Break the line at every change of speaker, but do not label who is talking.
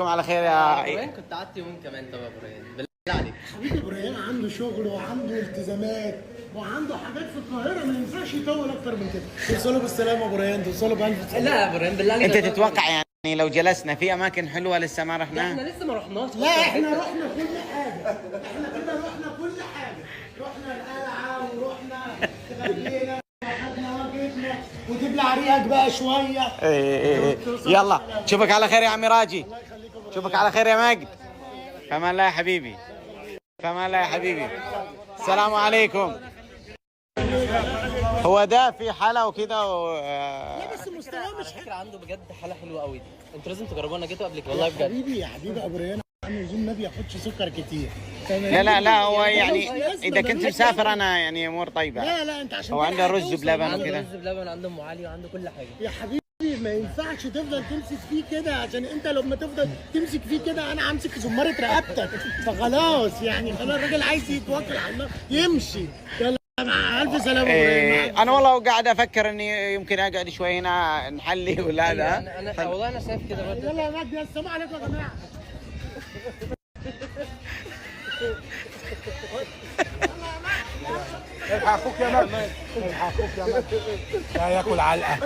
على خير يا
ابراهيم. كنت قعدت يومين كمان. طب يا ابراهيم بالله عليك.
حبيبي ابراهيم عنده شغل وعنده التزامات وعنده حاجات في القاهره ما ينفعش يطول اكتر من كده. توصلوا بالسلامه يا ابراهيم، توصلوا بألف سلامه.
لا يا ابراهيم بالله عليك.
انت تتوقع يعني لو جلسنا في اماكن حلوه لسه ما
احنا
رحناها؟
لسه ما رحناش.
لا احنا رحنا كل حاجه، احنا كده رحنا كل حاجه، رحنا القلعه ورحنا تغنينا وخدنا واجبنا وتبلع ريقك بقى شويه.
إيه. يلا اشوفك على خير يا عمي راجي، اشوفك على خير يا مجد. فمان الله يا حبيبي، فمان الله يا حبيبي. السلام عليكم. هو ده في حالة وكده
لا بس مستواه مش
على فكره عنده بجد حاله حلوه قوي. انتوا لازم تجربوها، انا جيته قبل كده والله بجد.
حبيبي يا حبيبي ابراهيم عم يزوم ما بياخدش سكر كتير.
لا لا لا، هو يعني اذا كنت مسافر انا يعني امور طيبه.
لا لا انت عشان
هو عنده رز بلبن
عنده
وكده.
رز بلبن، عنده ام علي، وعنده كل حاجه.
يا حبيبي ما ينفعش تفضل تمسك فيه كده، عشان انت لما تفضل تمسك فيه كده انا همسك زمارة رقبتك. فخلاص يعني خلاص الراجل عايز يتوكل على الله يمشي. يلا مع الف سلامه.
إيه انا والله قاعد افكر اني يمكن اقعد شوي هنا نحلي ولا لا.
انا والله انا شايف كده برضه.
يلا يا مجدي السلام عليكم يا جماعه.
الحق اخوك يا مجد، الحق اخوك يا مجد، لا ياكل علقه.